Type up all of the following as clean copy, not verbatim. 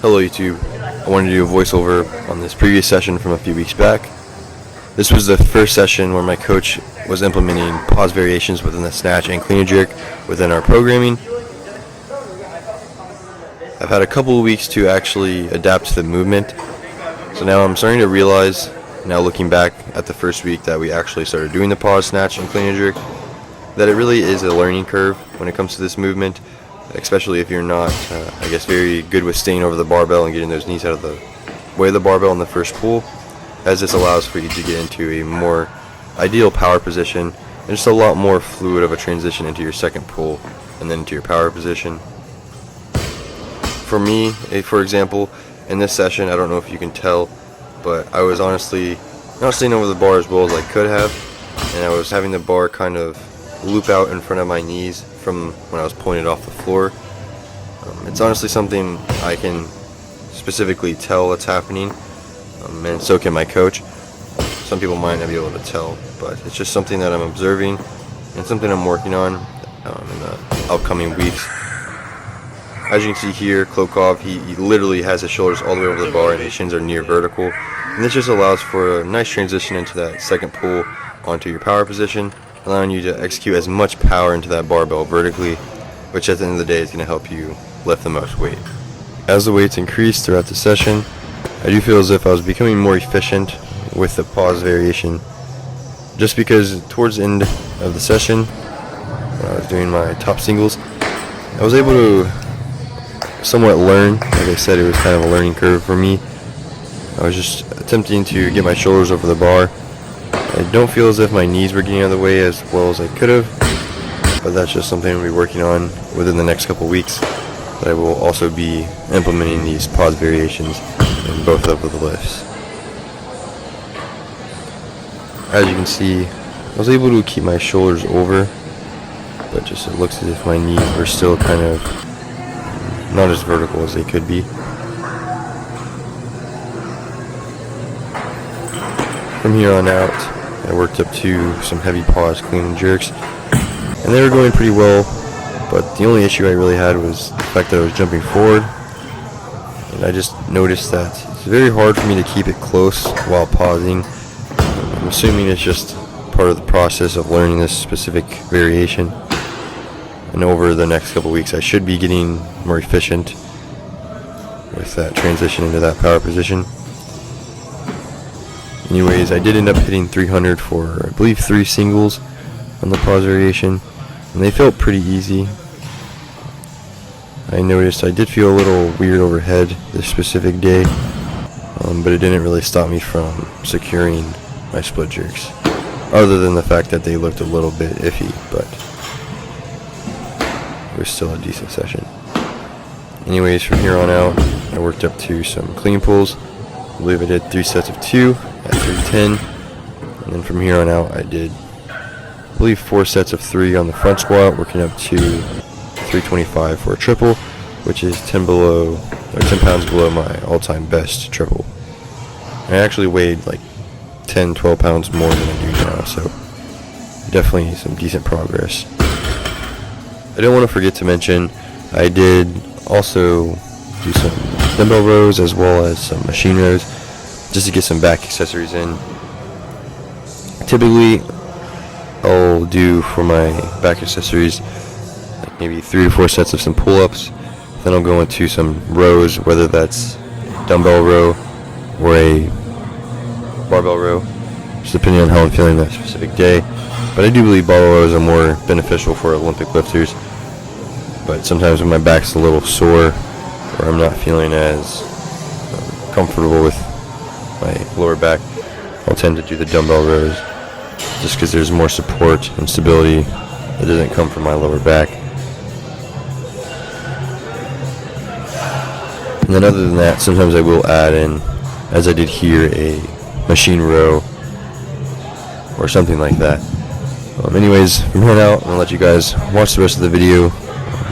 Hello YouTube, I wanted to do a voiceover on this previous session from a few weeks back. This was the first session where my coach was implementing pause variations within the snatch and clean and jerk within our programming. I've had a couple of weeks to actually adapt to the movement, so now I'm starting to realize, now looking back at the first week that we actually started doing the pause, snatch, and clean and jerk, that it really is a learning curve when it comes to this movement. Especially if you're not, very good with staying over the barbell and getting those knees out of the way of the barbell in the first pull, as this allows for you to get into a more ideal power position and just a lot more fluid of a transition into your second pull and then into your power position. For me, for example, in this session, I don't know if you can tell, but I was honestly not staying over the bar as well as I could have, and I was having the bar kind of loop out in front of my knees from when I was pulling it off the floor. It's honestly something I can specifically tell that's happening, and so can my coach. Some people might not be able to tell, but it's just something that I'm observing and something I'm working on in the upcoming weeks. As you can see here, Klokov, he literally has his shoulders all the way over the bar and his shins are near vertical, and this just allows for a nice transition into that second pull onto your power position, allowing you to execute as much power into that barbell vertically, which at the end of the day is going to help you lift the most weight. As the weights increase throughout the session, I do feel as if I was becoming more efficient with the pause variation, just because towards the end of the session, when I was doing my top singles, I was able to somewhat learn. Like I said, it was kind of a learning curve for me. I was just attempting to get my shoulders over the bar. I don't feel as if my knees were getting out of the way as well as I could have, but that's just something we'll be working on within the next couple weeks. But I will also be implementing these pause variations in both of the lifts. As you can see, I was able to keep my shoulders over, but just it looks as if my knees were still kind of not as vertical as they could be. From here on out, I worked up to some heavy pause clean and jerks, and they were going pretty well, but the only issue I really had was the fact that I was jumping forward, and I just noticed that it's very hard for me to keep it close while pausing. I'm assuming it's just part of the process of learning this specific variation, and over the next couple weeks I should be getting more efficient with that transition into that power position. Anyways, I did end up hitting 300 for, I believe, 3 singles on the pause variation, and they felt pretty easy. I noticed I did feel a little weird overhead this specific day, but it didn't really stop me from securing my split jerks, other than the fact that they looked a little bit iffy, but it was still a decent session. Anyways, from here on out, I worked up to some clean pulls. I believe I did 3 sets of 2 at 310, and then from here on out I did, I believe, 4 sets of 3 on the front squat, working up to 325 for a triple, which is 10 pounds below my all-time best triple. I actually weighed like 10-12 pounds more than I do now, so definitely some decent progress. I don't want to forget to mention, I did also do some dumbbell rows as well as some machine rows, just to get some back accessories in. Typically, I'll do for my back accessories like maybe 3 to 4 sets of some pull-ups. Then I'll go into some rows, whether that's dumbbell row or a barbell row, just depending on how I'm feeling that specific day. But I do believe barbell rows are more beneficial for Olympic lifters. But sometimes when my back's a little sore, or I'm not feeling as comfortable with my lower back, I'll tend to do the dumbbell rows, just because there's more support and stability that doesn't come from my lower back. And then other than that, sometimes I will add in, as I did here, a machine row or something like that. Anyways, from here on out, I'm going to let you guys watch the rest of the video,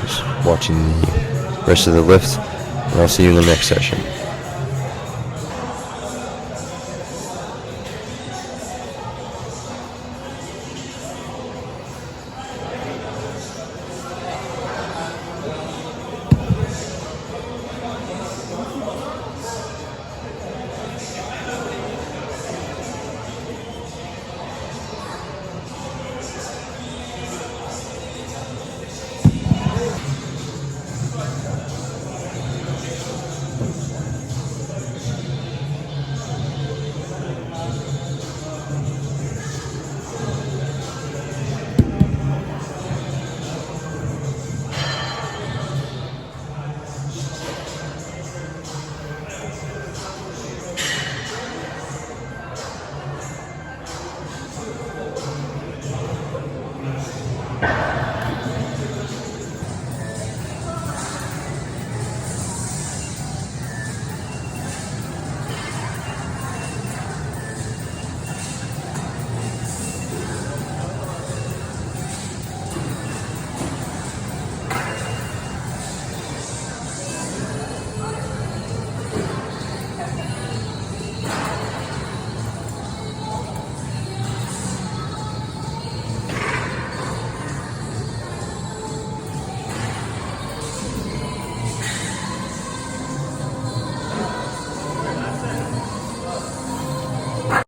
just watching the rest of the lift, and I'll see you in the next session.